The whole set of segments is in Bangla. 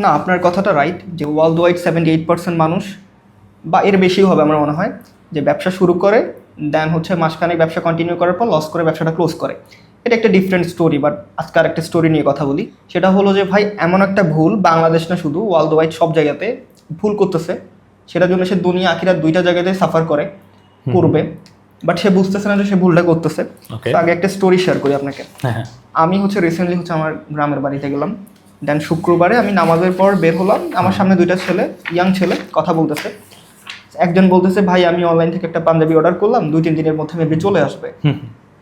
না, আপনার কথাটা রাইট যে ওয়ার্ল্ড ওয়াইড 78% মানুষ বা এর বেশিও হবে আমার মনে হয় যে ব্যবসা শুরু করে দেন হচ্ছে মাসখানেক ব্যবসা কন্টিনিউ করার পর লস করে ব্যবসাটা ক্লোজ করে। এটা একটা ডিফারেন্ট স্টোরি, বাট আজকে আর একটা স্টোরি নিয়ে কথা বলি। সেটা হলো যে ভাই এমন একটা ভুল বাংলাদেশ না শুধু ওয়ার্ল্ড ওয়াইড সব জায়গাতে ভুল করতেছে, সেটার জন্য সে দুনিয়া আখিরাত দুইটা জায়গাতে সাফার করবে, বাট সে বুঝতেছে না যে সে ভুলটা করতেছে। Okay. তো আগে একটা স্টোরি শেয়ার করি আপনাকে। হ্যাঁ, আমি হচ্ছে রিসেন্টলি হচ্ছে আমার গ্রামের বাড়িতে গেলাম, দেন শুক্রবারে আমি নামাজের পর বের হলাম, আমার সামনে দুইটা ছেলে, ইয়াং ছেলে কথা বলতেছে। একজন বলতেছে ভাই আমি অনলাইন থেকে একটা পাঞ্জাবি অর্ডার করলাম, 2-3 দিনের মধ্যে মেবি চলে আসবে।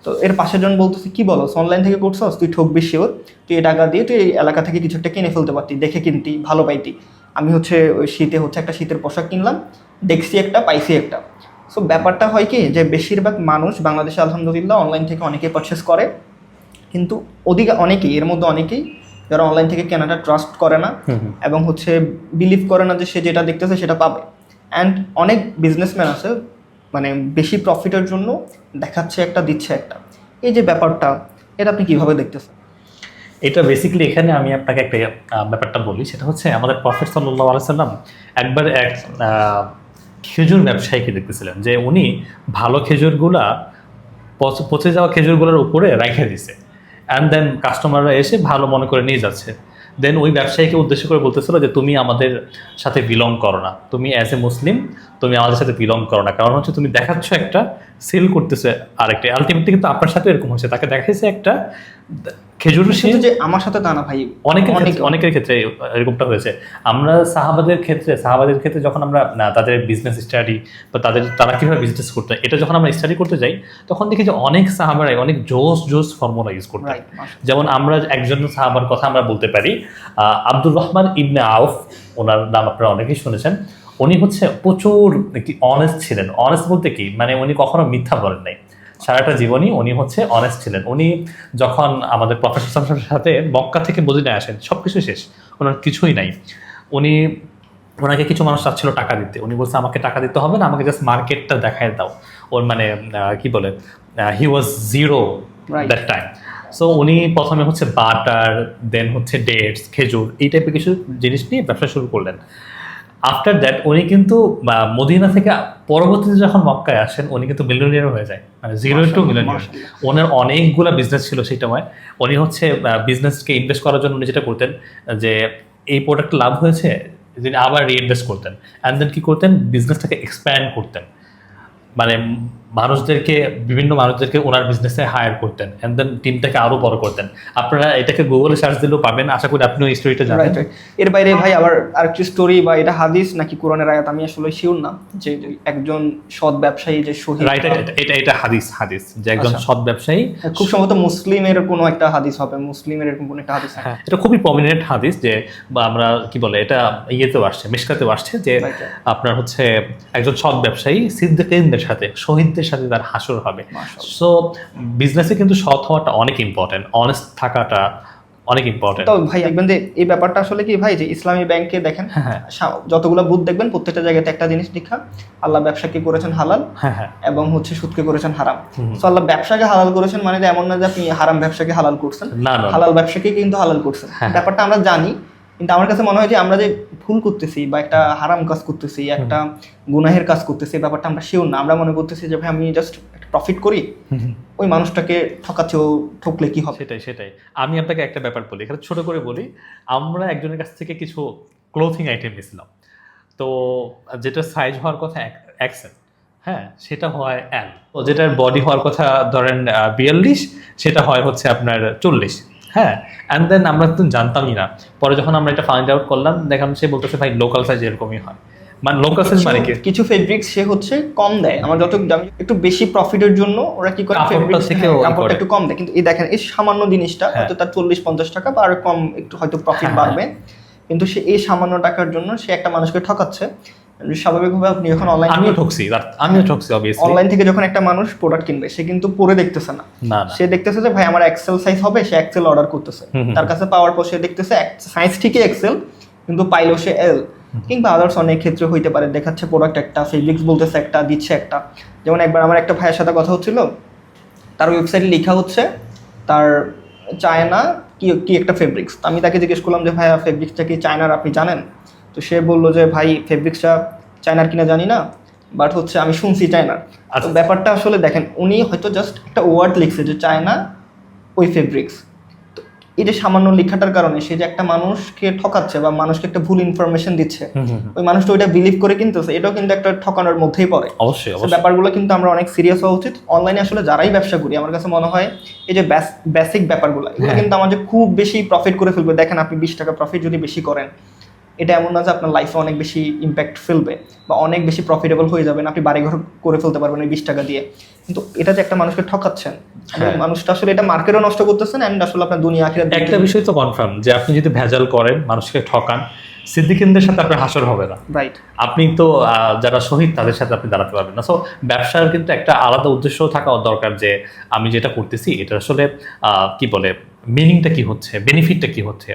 তো এর পাশের জন বলতেছে কি বলো, অনলাইন থেকে করছস, তুই ঠকবি শিওর, তুই এই টাকা দিয়ে তুই এই এলাকা থেকে কিছু একটা কিনে ফেলতে পারতি, দেখে কিনতি, ভালো পাইতি। আমি হচ্ছে ওই শীতে হচ্ছে একটা শীতের পোশাক কিনলাম, দেখছি একটা পাইছি একটা। সো ব্যাপারটা হয় কি যে বেশিরভাগ মানুষ বাংলাদেশে আলহামদুলিল্লাহ অনলাইন থেকে অনেকেই পারচেস করে, কিন্তু অনেকেই এর মধ্যে অনেকেই যারা অনলাইন থেকে কেনাটা ট্রাস্ট করে না এবং হচ্ছে বিলিভ করে না যে সে যেটা দেখতেছে সেটা পাবে। অ্যান্ড অনেক বিজনেসম্যান আছে মানে বেশি প্রফিটের জন্য দেখাচ্ছে একটা দিচ্ছে একটা, এই যে ব্যাপারটা, এটা আপনি কিভাবে দেখতেছেন? এটা বেসিক্যালি এখানে আমি আপনাকে একটা ব্যাপারটা বলি, সেটা হচ্ছে আমাদের প্রফেট সাল্লাল্লাহু আলাইহি সাল্লাম একবার এক খেজুর ব্যবসায়ীকে দেখতেছিলেন যে উনি ভালো খেজুরগুলা পচে যাওয়া খেজুরগুলোর উপরে রেখে দিছে, অ্যান্ড দেন কাস্টমাররা এসে ভালো মনে করে নিয়ে যাচ্ছে। দেন ওই ব্যবসায়ীকে উদ্দেশ্য করে বলতেছিল যে তুমি আমাদের সাথে বিলং করো না, তুমি অ্যাজ এ মুসলিম তুমি আমাদের সাথে বিলং করো না, কারণ হচ্ছে তুমি দেখাচ্ছ একটা, সেল করতেছে আরেকটা। আলটিমেটলি কিন্তু আপনার সাথে এরকম হচ্ছে, তাকে দেখাইছে একটা খেজুর, সে যে আমার সাথে তা না ভাই, অনেকের ক্ষেত্রে এরকমটা হয়েছে। আমরা সাহাবাদের ক্ষেত্রে যখন আমরা তাদের বিজনেস স্টাডি বা তারা কিভাবে বিজনেস করতে, এটা যখন আমরা স্টাডি করতে যাই তখন দেখি যে অনেক সাহাবারাই অনেক জোস ফর্মুলা ইউজ করতে। যেমন আমরা একজন সাহাবার কথা আমরা বলতে পারি, আব্দুর রহমান ইবনে আউফ, ওনার নাম আপনারা অনেকেই শুনেছেন। উনি হচ্ছে প্রচুর একটি অনেস্ট ছিলেন। অনেস্ট বলতে কি, মানে উনি কখনো মিথ্যা বলেন নাই, সারাটা জীবনই উনি হচ্ছে অনেস্ট ছিলেন। উনি যখন আমাদের প্রফেসরের সাথে মক্কা থেকে মদিনায় আসেন, সব কিছু শেষ, ওনার কিছুই নাই। ওনাকে কিছু মানুষ চাচ্ছিল টাকা দিতে, উনি বলছে আমাকে টাকা দিতে হবে না, আমাকে জাস্ট মার্কেটটা দেখায় দাও। ওর মানে কি বলে, হি ওয়াজ জিরো দ্যাট টাইম। সো উনি প্রথমে হচ্ছে বাটার, দেন হচ্ছে ডেটস, খেজুর, এই টাইপের কিছু জিনিস নিয়ে ব্যবসা শুরু করলেন। আফটার দ্যাট উনি কিন্তু মদিনা থেকে পরবর্তীতে যখন মক্কায় আসেন উনি কিন্তু মিলিয়নিয়ার হয়ে যায়, মানে 0 to মিলিয়নিয়ার। ওনার অনেকগুলো বিজনেস ছিল সেই সময়। উনি হচ্ছে বিজনেসকে ইনভেস্ট করার জন্য উনি যেটা করতেন যে এই প্রোডাক্ট লাভ হয়েছে তিনি আবার রিইনভেস্ট করতেন, অ্যান্ড দেন কি করতেন, বিজনেসটাকে এক্সপ্যান্ড করতেন, মানে বিভিন্ন মানুষদেরকে ওনার বিজনেসে হায়ার করতেন, অ্যান্ড দেন টিমটাকে আরো বড় করতেন। আপনারা এটাকে গুগলে সার্চ দিলেও পাবেন, আশা করি আপনিও এই স্টোরিটা জানেন। এর বাইরে ভাই আবার আরেকটি স্টোরি, বা এটা হাদিস নাকি কোরআনের আয়াত আমি আসলে শিওর না, যে একজন সৎ ব্যবসায়ী যে শহীদ, রাইট, এটা হাদিস যে একজন সৎ ব্যবসায়ী, খুব সম্ভবত মুসলিমের কোনো একটা হাদিস হবে, মুসলিমের এরকম কোনো একটা হাদিস। হ্যাঁ, এটা খুবই প্রমিনেন্ট হাদিস, যে বা আমরা কি বলে এটা ইয়েতেও আসছে, মিশকাতেও আসছে, যে আপনার হচ্ছে একজন সৎ ব্যবসায়ী সিদ্দিকীনদের সাথে, শহীদদের সাথে তার হাসর হবে। সো বিজনেসে কিন্তু সৎ হওয়াটা অনেক ইম্পর্টেন্ট, অনেস্ট থাকাটা অনেক ইম্পর্টেন্ট। তো ভাই দেখবেন যে এই ব্যাপারটা আসলে কি ভাই, যে ইসলামী ব্যাংকে দেখেন যতগুলো বুথ দেখবেন প্রত্যেকটা জায়গাতে একটা জিনিস লেখা, আল্লাহ ব্যবসাকে করেছেন হালাল এবং হচ্ছে সুদকে করেছেন হারাম। তো আল্লাহ ব্যবসাকে হালাল করেছেন মানে এমন না যে আপনি হারাম ব্যবসাকে হালাল করছেন, হালাল ব্যবসাকে কিন্তু হালাল করছেন। ব্যাপারটা আমরা জানি, কিন্তু আমার কাছে মনে হয় যে আমরা যে ভুল করতেছি বা একটা হারাম কাজ করতেছি, একটা গুনাহের কাজ করতেছি, ব্যাপারটা আমরা শিওর না। আমরা মনে করতেছি যে ভাই আমি জাস্ট প্রফিট করি, ওই মানুষটাকে ঠকাচ্ছে, ও ঠকলে কি হবে। সেটাই আমি আপনাকে একটা ব্যাপার বলি, এখানে ছোট করে বলি। আমরা একজনের কাছ থেকে কিছু ক্লোথিং আইটেম নিয়েছিলাম, তো যেটা সাইজ হওয়ার কথা XL, হ্যাঁ সেটা হয় L, ও যেটার বডি হওয়ার কথা ধরেন 42, সেটা হয় হচ্ছে আপনার 40। হ্যাঁ, অ্যান্ড দেন আমরা তো জানতামই না, পরে যখন আমরা এটা ফাইন্ড আউট করলাম দেখলাম সে বলতেছে ভাই লোকাল সাইজ এরকমই হয়। মানে লোকাল সাইজ মানে কি, কিছু ফেব্রিক্স সে হচ্ছে কম দেয়, আমার যত একটু বেশি প্রফিটের জন্য ওরা কি করে ফেব্রিক্স কাপড়টা একটু কম দেয়, কিন্তু এই দেখেন এই সামান্য জিনিসটা হয়তো তার 40-50 টাকা বা আরো কম একটু হয়তো প্রফিট বাড়বে, কিন্তু সে এই সামান্য টাকার জন্য সে একটা মানুষকে ঠকাচ্ছে। স্বাভাবিকভাবে আপনি যখন আমিও ঠকছি অবভিয়াসলি, অনলাইন থেকে যখন একটা মানুষ প্রোডাক্ট কিনবে সে কিন্তু পরে দেখতেছে না, সে দেখতেছে যে ভাই আমার এক্সেল সাইজ হবে, সে এক্সেল অর্ডার করতেছে, তার কাছে পাওয়ার পর সে দেখতেছে সাইজ ঠিকই এক্সেল কিন্তু পাইলেও সে এল, কিংবা আদার্স অনেক ক্ষেত্রে হইতে পারে দেখাচ্ছে প্রোডাক্ট একটা, ফেব্রিক্স বলতেছে একটা, দিচ্ছে একটা। যেমন একবার আমার একটা ভাইয়ের সাথে কথা হচ্ছিল, তার ওয়েবসাইটে লেখা হচ্ছে তার চায়না কি কি একটা ফেব্রিক্স। আমি তাকে জিজ্ঞেস করলাম যে ভাইয়া ফেব্রিক্সটা কি চায়নার, আপনি জানেন? তো সে বললো যে ভাই ফেব্রিক্সটা চায়নার কিনা জানি না, বাট হচ্ছে আমি শুনছি চায়নার। তো আচ্ছা। ব্যাপারটা আসলে দেখেন, উনি হয়তো জাস্ট একটা ওয়ার্ড লিখছে যে চায়না ওই ফেব্রিক্স। তো এই যে সামান্য লেখাটার কারণে সে যে একটা মানুষকে ঠকাচ্ছে বা মানুষকে একটা ভুল ইনফরমেশন দিচ্ছে, ওই মানুষটা ওইটা বিলিভ করে কিনতেছে, এটাও কিন্তু একটা ঠকানোর মধ্যেই পড়ে। অবশ্যই তো অবশ্যই। ব্যাপারগুলো কিন্তু আমরা অনেক সিরিয়াস হওয়া উচিত। অনলাইনে আসলে যারাই ব্যবসা করি, আমার কাছে মনে হয় এই যে বেসিক ব্যাপারগুলো, এগুলো হ্যাঁ। কিন্তু আমাদের খুব বেশি প্রফিট করে ফেলবে। দেখেন আপনি 20 টাকা প্রফিট যদি বেশি করেন, এটা এমন না যে আপনার লাইফে অনেক বেশি ইম্প্যাক্ট ফেলবে বা অনেক বেশি প্রফিটেবল হয়ে যাবেন, আপনি বাড়িঘর করে ফেলতে পারবেন এই 20 টাকা দিয়ে। কিন্তু এটা যে একটা মানুষকে ঠকাচ্ছেন, এবং হ্যাঁ। মানুষটা আসলে এটা মার্কেটও নষ্ট করতেছেন, অ্যান্ড আসলে আপনার দুনিয়া আখিরাত একটা বিষয় তো কনফার্ম যে আপনি যদি ভেজাল করেন, মানুষকে ঠকান, সিদ্দিকিনদের সাথে আপনার হাসর হবে না। রাইট। আপনি তো যারা শহীদ তাদের সাথে আপনি দাঁড়াতে পারবেন না। সো ব্যবসার কিন্তু একটা আলাদা উদ্দেশ্য থাকা দরকার যে আমি যেটা করতেছি এটা আসলে কি বলে মিনিংটা কি হচ্ছে, বেনিফিটটা কি হচ্ছে।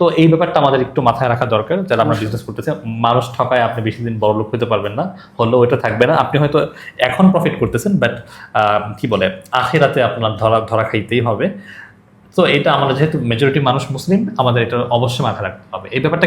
তো এই ব্যাপারটা আমাদের একটু মাথায় রাখা দরকার যারা আমরা বিজনেস করতেছি। মানুষ ঠকায় আপনি বেশি দিন বড় লোক হতে পারবেন না, হলেও এটা থাকবে না। আপনি হয়তো এখন প্রফিট করতেছেন, বাট কি বলে আখিরাতে আপনার ধরা খাইতেই হবে। তো এটা আমাদের যেহেতু মেজরিটি মানুষ মুসলিম, আমাদের এটা অবশ্যই মাথায় রাখতে হবে এই ব্যাপারটা।